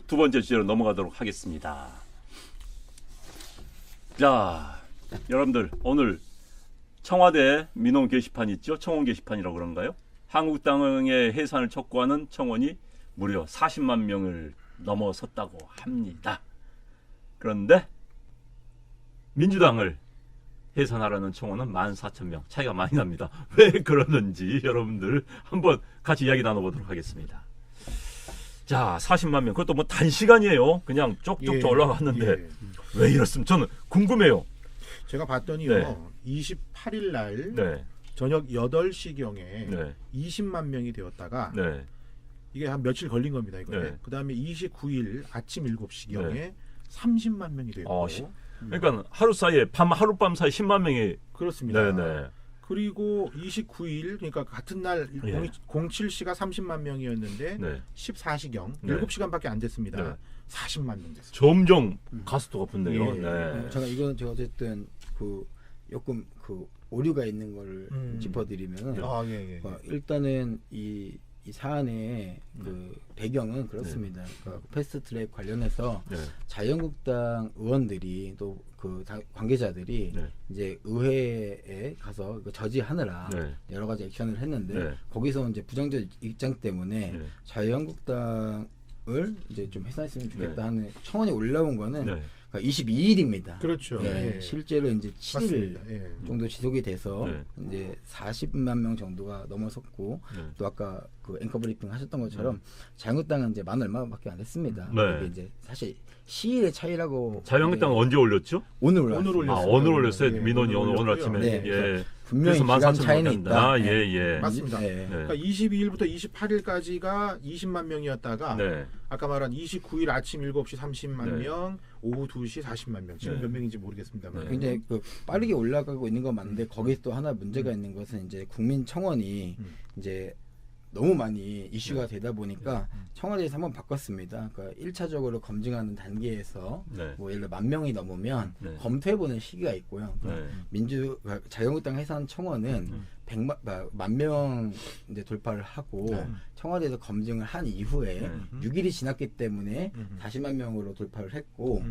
두 번째 주제로 넘어가도록 하겠습니다. 자, 여러분들 오늘 청와대 민원 게시판 있죠? 청원 게시판이라고 그런가요? 한국당의 해산을 촉구하는 청원이 무려 40만 명을 넘어섰다고 합니다. 그런데 민주당을 해산하라는 청원은 14,000명, 차이가 많이 납니다. 왜 그러는지 여러분들 한번 같이 이야기 나눠보도록 하겠습니다. 자, 40만 명, 그것도 뭐 단시간이에요. 그냥 쪽쪽 올라갔는데 왜 이렇습니까? 저는 궁금해요. 제가 봤더니요, 28일 날 저녁 8시경에 20만 명이 되었다가 이게 한 며칠 걸린 겁니다. 이거는. 그 다음에 29일 아침 7시경에 30만 명이 되었고. 그러니까 하루 사이에 하룻밤 사이 10만 명이. 그렇습니다. 그리고 29일 그러니까 같은 날 07시가 30만 명이었는데 14시경 7시간밖에 안 됐습니다. 40만 명 됐어요. 점점 가스도가 붙네요. 제가 어쨌든 조금 오류가 있는 걸 짚어드리면 일단은 이 사안의 배경은 그렇습니다. 패스트트랙 관련해서 자유한국당 의원들이 또 관계자들이 이제 의회에 가서 저지하느라 여러 가지 액션을 했는데 거기서 이제 부정적 입장 때문에 자유한국당을 이제 좀 해산했으면 좋겠다 하는 청원이 올라온 거는 22일입니다. 그렇죠. 실제로 이제 7일 정도 지속이 돼서 이제 40만 명 정도가 넘어섰고 또 아까 앵커 브리핑 하셨던 것처럼 자유한국당은 이제 만 얼마밖에 안 됐습니다. 이게 이제 사실 시일의 차이라고. 자유한국당은 언제 올렸죠? 오늘 올렸어요. 오늘 올렸어요. 민원이 오늘 아침에. 분명히 시간 차이는 있다. 맞습니다. 그러니까 22일부터 28일까지가 20만 명이었다가 아까 말한 29일 아침 7시 30만 명, 오후 2시 40만 명. 지금 몇 명인지 모르겠습니다만. 굉장히 빠르게 올라가고 있는 건 맞는데 거기서 또 하나 문제가 있는 것은 이제 국민 청원이 이제 너무 많이 이슈가 되다 보니까 청와대에서 한번 바꿨습니다. 그러니까 1차적으로 검증하는 단계에서 뭐 예를 들어 10,000명이 넘으면 검토해보는 시기가 있고요. 자유한국당 해산 청원은 10,000명 이제 돌파를 하고 청와대에서 검증을 한 이후에 6일이 지났기 때문에 40만 명으로 돌파를 했고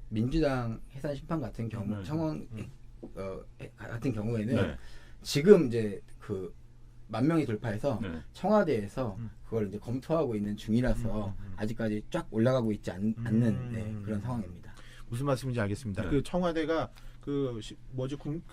민주당 해산 심판 같은 경우 청원 같은 경우에는 지금 이제 10,000명이 돌파해서 청와대에서 그걸 이제 검토하고 있는 중이라서 아직까지 쫙 올라가고 있지 않는 그런 상황입니다. 무슨 말씀인지 알겠습니다. 그 청와대가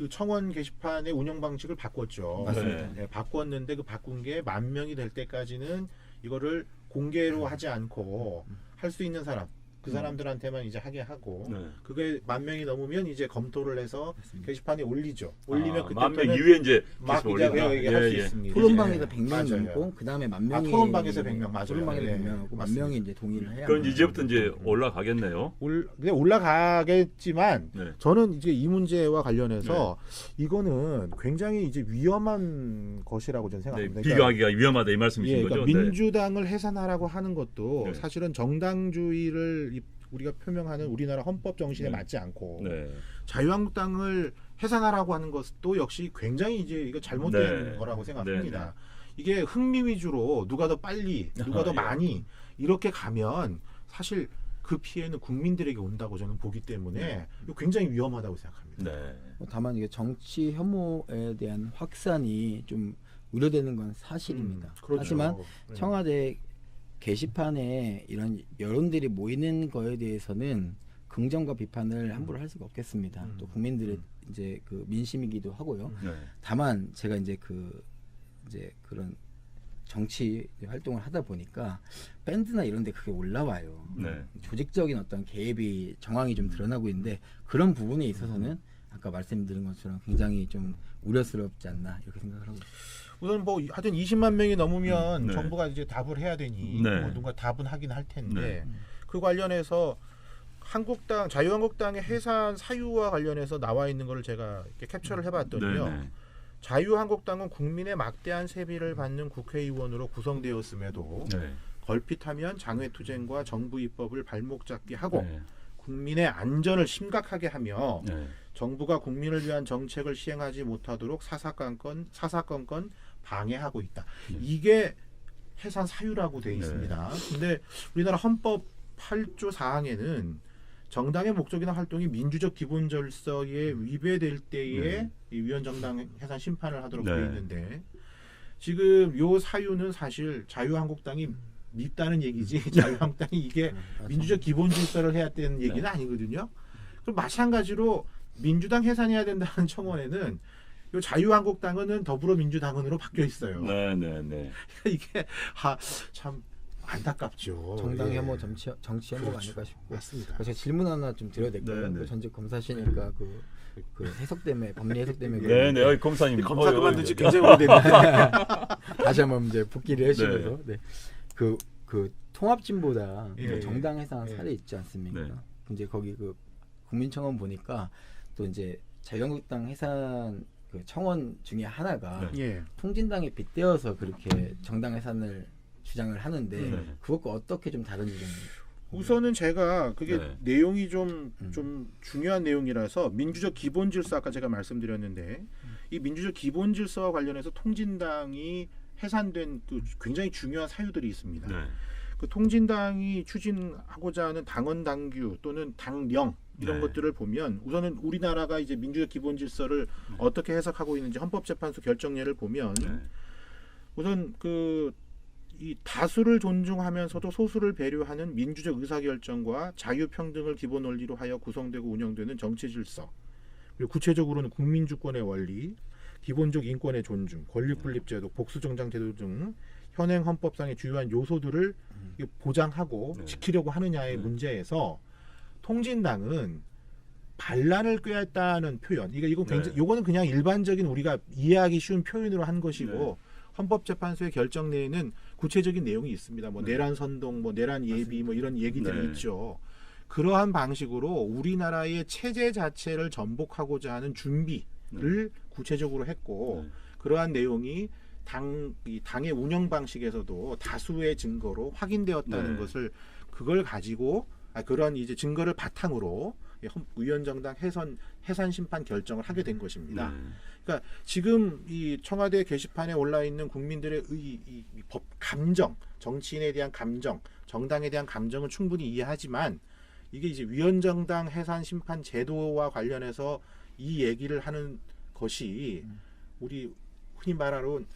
청원 게시판의 운영 방식을 바꿨죠. 맞습니다. 바꿨는데 바꾼 게 10,000명이 될 때까지는 이거를 공개로 하지 않고 할 수 있는 사람. 그 사람들한테만 이제 하게 하고 그게 10,000명이 넘으면 이제 검토를 해서 게시판에 올리죠. 올리면 그때부터는 10,000명 이후에 이제 막 할 수 있습니다. 토론방에서 100명이 넘고 그 다음에 10,000명이 토론방에서 100명 맞아요. 토론방에서 100명이고 10,000명이 이제 동의를 해야. 그럼 이제부터 이제 올라가겠네요. 올라가겠지만 저는 이제 이 문제와 관련해서 이거는 굉장히 이제 위험한 것이라고 저는 생각합니다. 비교하기가 위험하다 이 말씀이신 거죠? 그러니까 민주당을 해산하라고 하는 것도 사실은 정당주의를 우리가 표명하는 우리나라 헌법 정신에 맞지 않고 자유한국당을 해산하라고 하는 것도 역시 굉장히 이제 이거 잘못된 거라고 생각합니다. 이게 흥미 위주로 누가 더 빨리, 누가 더 많이 이렇게 가면 사실 그 피해는 국민들에게 온다고 저는 보기 때문에 이거 굉장히 위험하다고 생각합니다. 다만 이게 정치 혐오에 대한 확산이 좀 우려되는 건 사실입니다. 그렇죠. 하지만 청와대 게시판에 이런 여론들이 모이는 거에 대해서는 긍정과 비판을 함부로 할 수가 없겠습니다. 또 국민들의 이제 민심이기도 하고요. 다만 제가 이제 그런 정치 활동을 하다 보니까 밴드나 이런 데 그게 올라와요. 조직적인 어떤 개입이 정황이 좀 드러나고 있는데 그런 부분에 있어서는 아까 말씀드린 것처럼 굉장히 좀 우려스럽지 않나 이렇게 생각을 하고 있습니다. 우선 하여튼 20만 명이 넘으면 정부가 이제 답을 해야 되니 누가 답은 하긴 할 텐데 그 관련해서 자유한국당의 해산 사유와 관련해서 나와 있는 걸 제가 이렇게 캡처를 해봤더니요. 자유한국당은 국민의 막대한 세비를 받는 국회의원으로 구성되었음에도 걸핏하면 장외투쟁과 정부 입법을 발목 잡게 하고 국민의 안전을 심각하게 하며 정부가 국민을 위한 정책을 시행하지 못하도록 사사건건 방해하고 있다. 이게 해산 사유라고 되어 있습니다. 근데 우리나라 헌법 8조 4항에는 정당의 목적이나 활동이 민주적 기본 질서에 위배될 때에 이 위헌정당 해산 심판을 하도록 되어 있는데 지금 요 사유는 사실 자유한국당이 밉다는 얘기지 자유한국당이 이게 민주적 기본 질서를 해야 되는 얘기는 아니거든요. 그럼 마찬가지로 민주당 해산해야 된다는 청원에는 요 자유한국당은 더불어민주당으로 바뀌어 있어요. 네네네. 이게 참 안타깝죠. 정당 예. 혐오 정치 혐오가 아닐까 싶고. 맞습니다. 제가 질문 하나 좀 드려도 될까요? 네, 네. 전직 검사시니까 그 해석 때문에 법리 해석 때문에 네네. 검사님. 검사 그만둔 지 굉장히 오래됐는데 다시 한번 이제 복귀를 하시면서 그 통합진보당 예. 정당 해산 사례 있지 않습니까? 네. 이제 거기 그 국민청원 보니까 또 이제 자유한국당 해산 그 청원 중에 하나가 예. 통진당에 빗대어서 그렇게 정당 해산을 주장을 하는데 그것과 어떻게 좀 다른지 좀 우선은 제가 그게 네. 내용이 좀 중요한 내용이라서 민주적 기본 질서 아까 제가 말씀드렸는데 이 민주적 기본 질서와 관련해서 통진당이 해산된 그 굉장히 중요한 사유들이 있습니다. 네. 그 통진당이 추진하고자 하는 당원 당규 또는 당령 이런 네. 것들을 보면 우선은 우리나라가 이제 민주적 기본 질서를 어떻게 해석하고 있는지 헌법재판소 결정례를 보면 우선 이 다수를 존중하면서도 소수를 배려하는 민주적 의사결정과 자유평등을 기본 원리로 하여 구성되고 운영되는 정치 질서, 그리고 구체적으로는 국민주권의 원리, 기본적 인권의 존중, 권리분립제도, 복수정당제도 등 현행 헌법상의 주요한 요소들을 보장하고 지키려고 하느냐의 문제에서 통진당은 반란을 꾀했다는 표현. 이건 굉장히 요거는 그냥 일반적인 우리가 이해하기 쉬운 표현으로 한 것이고 헌법재판소의 결정내에는 구체적인 내용이 있습니다. 뭐 내란 선동, 뭐 내란 예비, 뭐 이런 얘기들이 있죠. 그러한 방식으로 우리나라의 체제 자체를 전복하고자 하는 준비를 구체적으로 했고 그러한 내용이 당의 운영 방식에서도 다수의 증거로 확인되었다는 것을 그걸 가지고 그런 이제 증거를 바탕으로 위헌정당 해산 심판 결정을 하게 된 것입니다. 그러니까 지금 이 청와대 게시판에 올라 있는 국민들의 법 감정, 정치인에 대한 감정, 정당에 대한 감정은 충분히 이해하지만 이게 이제 위헌정당 해산 심판 제도와 관련해서 이 얘기를 하는 것이 우리 흔히 말하는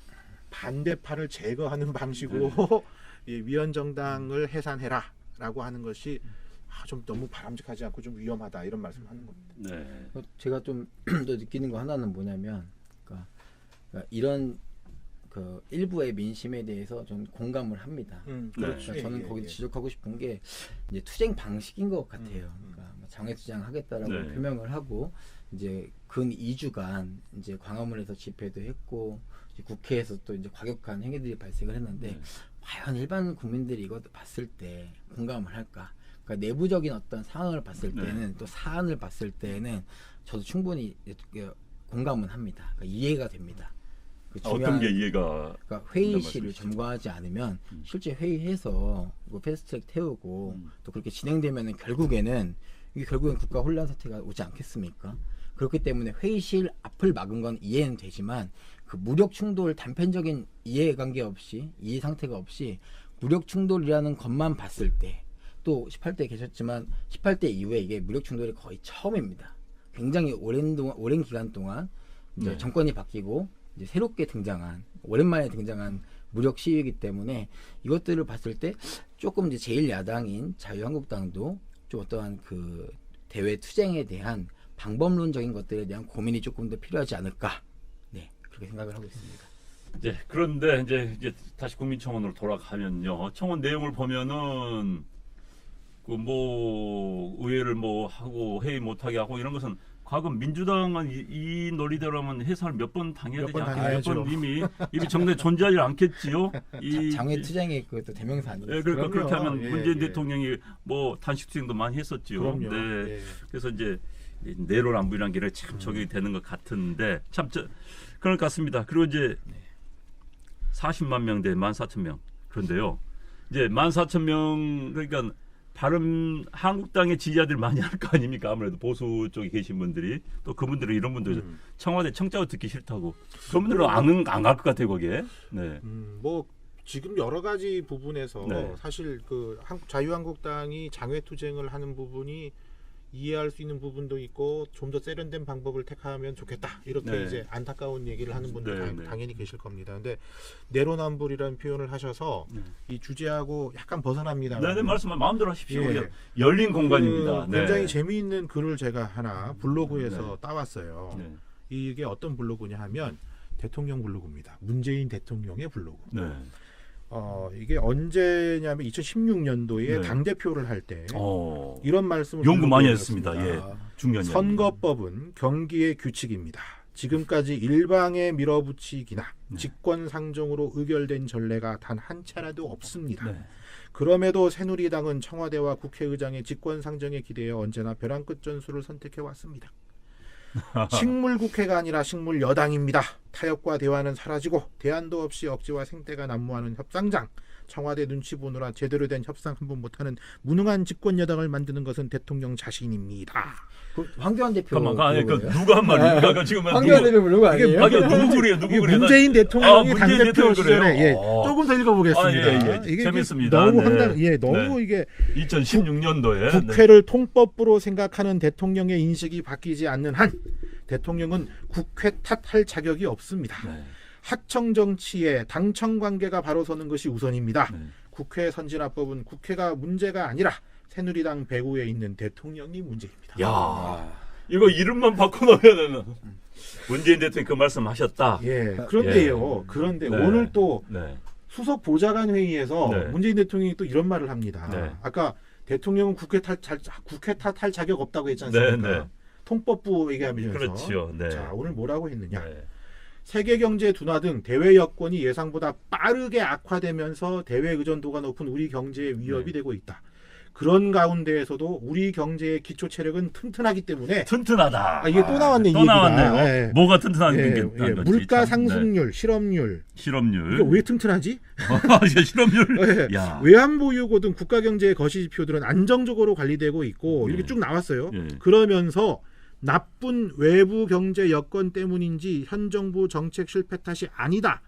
반대파를 제거하는 방식으로 위헌정당을 해산해라라고 하는 것이 좀 너무 바람직하지 않고 좀 위험하다 이런 말씀하는 겁니다. 네. 제가 좀 더 느끼는 거 하나는 뭐냐면, 그러니까 이런 그 일부의 민심에 대해서 좀 공감을 합니다. 그렇죠. 그러니까 저는 거기 지적하고 싶은 게 이제 투쟁 방식인 것 같아요. 그러니까 장외 투쟁하겠다라고 표명을 하고 이제 근 2주간 이제 광화문에서 집회도 했고 이제 국회에서 또 이제 과격한 행위들이 발생을 했는데 과연 일반 국민들이 이것 봤을 때 공감을 할까? 그러니까 내부적인 어떤 상황을 봤을 때는 또 사안을 봤을 때는 저도 충분히 공감은 합니다. 그러니까 이해가 됩니다. 어떤 게 이해가? 그러니까 회의실을 점거하지 않으면 실제 회의해서 패스트트랙 태우고 또 그렇게 진행되면 결국에는 국가 혼란 사태가 오지 않겠습니까? 그렇기 때문에 회의실 앞을 막은 건 이해는 되지만 그 무력 충돌 단편적인 이해관계 없이 이해 상태가 없이 무력 충돌이라는 것만 봤을 때 또 18대 계셨지만 18대 이후에 이게 무력 충돌이 거의 처음입니다. 굉장히 오랜 기간 동안 이제 정권이 바뀌고 이제 새롭게 등장한 오랜만에 등장한 무력 시위이기 때문에 이것들을 봤을 때 조금 이제 제1야당인 자유한국당도 좀 어떠한 그 대외 투쟁에 대한 방법론적인 것들에 대한 고민이 조금 더 필요하지 않을까, 그렇게 생각을 하고 있습니다. 네, 그런데 이제 다시 국민청원으로 돌아가면요, 청원 내용을 보면은 그 뭐 의회를 뭐 하고 회의 못하게 하고 이런 것은 과거 민주당은 이 논리대로라면 해산을 몇 번 당해야 되지 않겠냐? 몇 번 이미 정당에 존재하지 않겠지요. 장외 투쟁의 그 대명사 아니에요? 그러니까 그렇게 하면 문재인 대통령이 뭐 단식 투쟁도 많이 했었지요. 네. 그래서 이제 내로남불이라는 게 참 적용이 되는 것 같은데 참 그럴 것 같습니다. 그리고 이제 40만 명 대 14,000명. 그런데요, 이제 14,000명 그러니까 바른 한국당의 지지자들 많이 할 거 아닙니까? 아무래도 보수 쪽에 계신 분들이 또 그분들은 이런 분들 청와대 청자도 듣기 싫다고 그분들은 안 갈 것 같아요 거기에. 네. 뭐 지금 여러 가지 부분에서 네. 사실 그 자유한국당이 장외투쟁을 하는 부분이 이해할 수 있는 부분도 있고 좀 더 세련된 방법을 택하면 좋겠다 이렇게 네. 이제 안타까운 얘기를 하는 분들 네. 당연히 계실 겁니다. 근데 내로남불이라는 표현을 하셔서 이 주제하고 약간 벗어납니다. 네, 말씀만 마음대로 하십시오. 예. 열린 공간입니다. 네. 굉장히 재미있는 글을 제가 하나 블로그에서 네. 따왔어요. 네. 이게 어떤 블로그냐 하면 대통령 블로그입니다. 문재인 대통령의 블로그. 네. 이게 언제냐면 2016년도에 네. 당대표를 할 때 어. 이런 말씀을 연구 많이 블로그에 했습니다. 올렸습니다. 예. 중요한 선거법은 경기의 규칙입니다. 지금까지 일방에 밀어붙이기나 네. 직권상정으로 의결된 전례가 단 한 차례도 없습니다. 네. 그럼에도 새누리당은 청와대와 국회의장의 직권상정에 기대어 언제나 벼랑 끝 전술을 선택해 왔습니다. 식물국회가 아니라 식물여당입니다. 타협과 대화는 사라지고 대안도 없이 억지와 생떼가 난무하는 협상장. 청와대 눈치 보느라 제대로 된 협상 한 번 못하는 무능한 집권여당을 만드는 것은 대통령 자신입니다. 그 황교안 대표 잠깐만, 아니, 그 블로그예요? 누가 한 말입니까? 그 지금 황교안 대표 블로그 아니에요? 누구 글이에요? 누구 글이에요? 문재인 대통령이 문재인 당대표 대통령 시절에 그래요? 조금 더 읽어보겠습니다. 아, 예. 이게 재밌습니다. 너무 네. 황당, 너무 네. 이게 2016년도에 국회를 통법부로 생각하는 대통령의 인식이 바뀌지 않는 한 대통령은 국회 탓할 자격이 없습니다. 네. 하청 정치에 당청 관계가 바로 서는 것이 우선입니다. 네. 국회 선진화법은 국회가 문제가 아니라 새누리당 배후에 있는 대통령이 문제입니다. 야, 이거 이름만 바꿔놓으면은 문재인 대통령 그 말씀하셨다. 그런데요. 그런데 네. 오늘 또 네. 수석 보좌관 회의에서 네. 문재인 대통령이 또 이런 말을 합니다. 네. 아까 대통령은 국회 탓할 자격 없다고 했지 않습니까? 네, 네. 통법부 얘기하면서 그렇죠. 네. 자, 오늘 뭐라고 했느냐? 네. 세계 경제 둔화 등 대외 여건이 예상보다 빠르게 악화되면서 대외 의존도가 높은 우리 경제에 위협이 네. 되고 있다. 그런 가운데에서도 우리 경제의 기초 체력은 튼튼하기 때문에 튼튼하다. 이게 또 나왔네. 이 또 얘기가. 나왔네요. 예. 뭐가 튼튼한 게 물가 상승률, 실업률. 실업률. 이게 왜 튼튼하지? 실업률. 예. 야. 외환보 유고 등 국가 경제의 거시 지표들은 안정적으로 관리되고 있고 이렇게 쭉 나왔어요. 그러면서 나쁜 외부 경제 여건 때문인지 현 정부 정책 실패 탓이 아니다.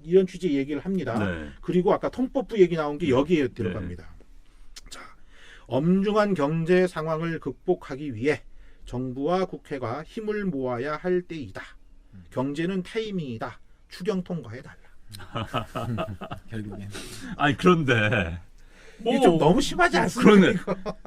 이런 취지 얘기를 합니다. 네. 그리고 아까 통법부 얘기 나온 게 여기에 들어갑니다. 자, 엄중한 경제 상황을 극복하기 위해 정부와 국회가 힘을 모아야 할 때이다. 경제는 타이밍이다. 추경 통과해달라. 결국엔. 아니 그런데 이게 좀 너무 심하지 않습니까? 그러네.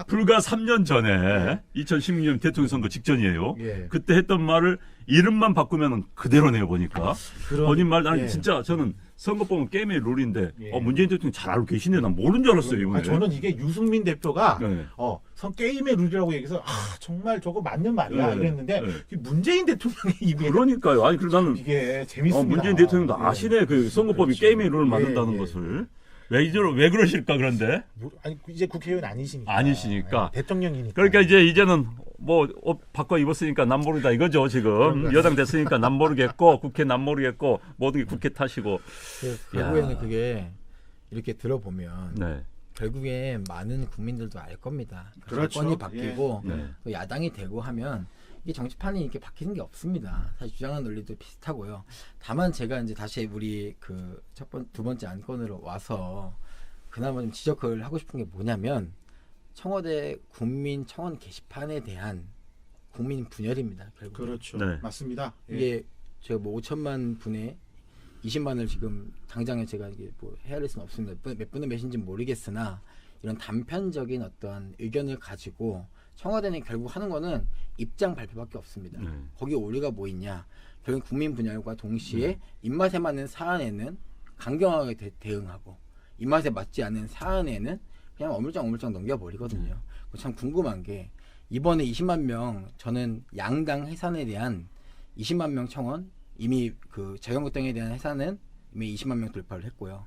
불과 3년 전에 2016년 대통령 선거 직전이에요. 예. 그때 했던 말을 이름만 바꾸면 그대로네요 보니까. 본인 말 아니 예. 진짜 저는 선거법은 게임의 룰인데 예. 문재인 대통령 잘 알고 계시네. 난 모르는 줄 알았어요. 이번에. 저는 이게 유승민 대표가 네. 게임의 룰이라고 얘기해서 정말 저거 맞는 말이야 네. 이랬는데 네. 이게 문재인 대통령의 입에 그러니까요. 아니 그래서 나는 이게 재밌습니다. 문재인 대통령도 예. 아시네. 그 선거법이 그렇죠. 게임의 룰을 만든다는 예. 것을. 왜 그러실까 그런데? 아니 이제 국회의원 아니시니까. 아니시니까. 대통령이니까. 그러니까 이제는 뭐 옷 바꿔 입었으니까 남 모르다 이거죠 지금. 여당 됐으니까 남 모르겠고 국회 남 모르겠고 모든 게 국회 탓이고. 결국에는 그게 이렇게 들어보면 네. 결국에 많은 국민들도 알 겁니다. 그렇죠. 정권이 바뀌고 예. 네. 또 야당이 되고 하면 이 정치판이 이렇게 바뀌는 게 없습니다. 사실 주장하는 논리도 비슷하고요. 다만 제가 이제 다시 우리 그 두 번째 안건으로 와서 그나마 좀 지적을 하고 싶은 게 뭐냐면 청와대 국민 청원 게시판에 대한 국민 분열입니다. 결국 그렇죠. 네. 맞습니다. 예. 이게 제가 뭐 5천만 분에 20만을 지금 당장에 제가 이게 뭐 헤아릴 수는 없습니다. 몇 분의 몇인지 모르겠으나 이런 단편적인 어떠한 의견을 가지고 청와대는 결국 하는 거는 입장 발표밖에 없습니다. 거기 오류가 뭐 있냐? 결국 국민 분열과 동시에 입맛에 맞는 사안에는 강경하게 대응하고 입맛에 맞지 않는 사안에는 그냥 어물쩡 넘겨버리거든요. 참 궁금한 게 이번에 20만 명 저는 양당 해산에 대한 20만 명 청원 이미 그 자유한국당에 대한 해산은 이미 20만 명 돌파를 했고요.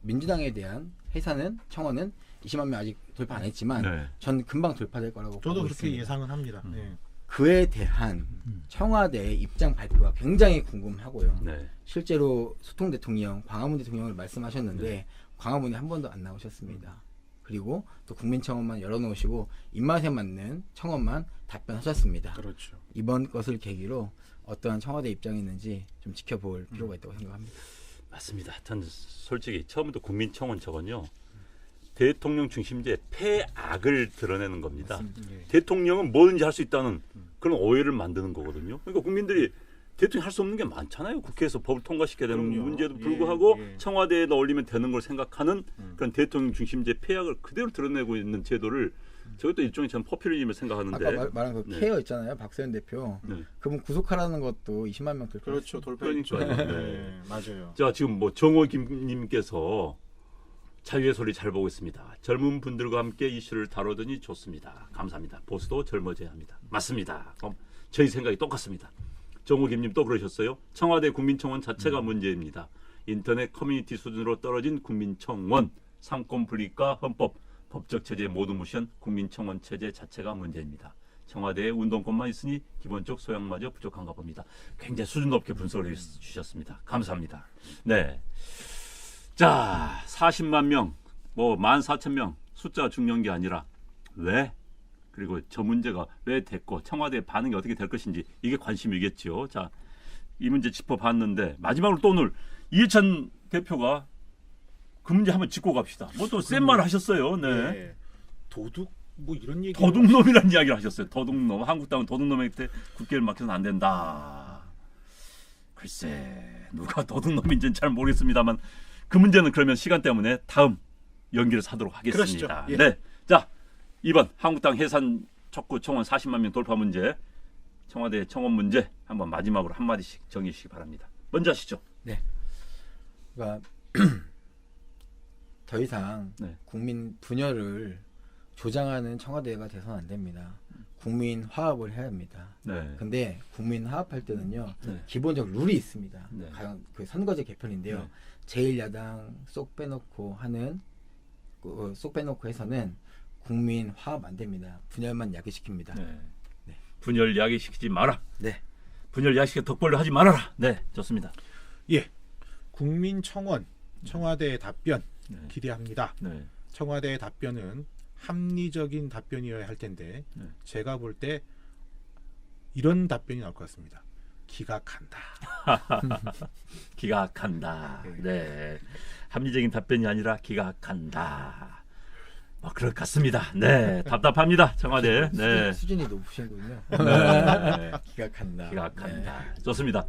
민주당에 대한 해산은 청원은 20만 명 아직 돌파 안 했지만 네. 전 금방 돌파될 거라고 저도 보고 그렇게 있습니다. 예상은 합니다. 네. 그에 대한 청와대의 입장 발표가 굉장히 궁금하고요. 네. 실제로 소통 대통령, 광화문 대통령을 말씀하셨는데 광화문에 한 번도 안 나오셨습니다. 그리고 또 국민청원만 열어놓으시고 입맛에 맞는 청원만 답변하셨습니다. 그렇죠. 이번 것을 계기로 어떠한 청와대 입장이 있는지 좀 지켜볼 필요가 있다고 생각합니다. 맞습니다. 전 솔직히 처음부터 국민청원 저건요. 대통령 중심제 폐악을 드러내는 겁니다. 예. 대통령은 뭐든지 할 수 있다는 그런 오해를 만드는 거거든요. 그러니까 국민들이 대통령이 할 수 없는 게 많잖아요. 국회에서 법을 통과시켜야 되는 그럼요. 문제도 예, 불구하고 예. 청와대에 넣으면 되는 걸 생각하는 그런 대통령 중심제 폐악을 그대로 드러내고 있는 제도를 저것도 일종의 저는 포퓰리즘을 생각하는데 아까 말한 그 네. 케어 있잖아요. 박세현 대표. 네. 그분 구속하라는 것도 20만 명 들고 그렇죠. 돌파했죠. 그러니까요. 네. 맞아요. 자, 지금 뭐 정호김님께서 자유의 소리 잘 보고 있습니다. 젊은 분들과 함께 이슈를 다루더니 좋습니다. 감사합니다. 보수도 젊어져야 합니다. 맞습니다. 그럼 저희 생각이 똑같습니다. 정호김님 또 그러셨어요. 청와대 국민청원 자체가 문제입니다. 인터넷 커뮤니티 수준으로 떨어진 국민청원, 상권 분립과 헌법, 법적 체제 모두 무시한 국민청원 체제 자체가 문제입니다. 청와대에 운동권만 있으니 기본적 소양마저 부족한가 봅니다. 굉장히 수준 높게 분석을 해주셨습니다. 감사합니다. 네. 자, 40만 명, 뭐 14,000명 숫자가 중요한 게 아니라 왜? 그리고 저 문제가 왜 됐고 청와대의 반응이 어떻게 될 것인지 이게 관심이겠죠. 자, 이 문제 짚어봤는데 마지막으로 또 오늘 이해찬 대표가 그 문제 한번 짚고 갑시다. 뭐 또 센 말 하셨어요. 네. 예. 도둑 뭐 이런 얘기. 도둑놈이라는 이야기를 하셨어요. 도둑놈. 한국당은 도둑놈한테 국회를 맡겨서는 안 된다. 글쎄 누가 도둑놈인지는 잘 모르겠습니다만 그 문제는 그러면 시간 때문에 다음 연기를 사도록 하겠습니다. 그러시죠. 예. 네. 자, 이번 한국당 해산 촉구 청원 40만 명 돌파 문제, 청와대 청원 문제 한번 마지막으로 한 마디씩 정해 주시기 바랍니다. 먼저 하시죠. 그러니까 더 이상 네. 국민 분열을 조장하는 청와대가 돼서는 안 됩니다. 국민 화합을 해야 합니다. 네. 근데 국민 화합할 때는요 네. 기본적 룰이 있습니다. 네. 가령 그 선거제 개편인데요. 네. 제1야당 쏙 빼놓고 하는 쏙 빼놓고 해서는 국민 화합 안 됩니다. 분열만 야기시킵니다. 네. 네. 분열 야기시키지 마라. 네. 분열 야기시켜 덕벌로 하지 말아라. 네, 좋습니다. 예. 국민청원 청와대의 답변 네. 기대합니다. 네. 청와대의 답변은 합리적인 답변이어야 할 텐데 네. 제가 볼 때 이런 답변이 나올 것 같습니다. 기각한다. 기각한다. 네. 합리적인 답변이 아니라 기각한다. 그럴 것 같습니다. 네. 답답합니다. 청와대. 네. 수준이 높으신군요. 네. 기각한다. 기각한다. 네. 좋습니다.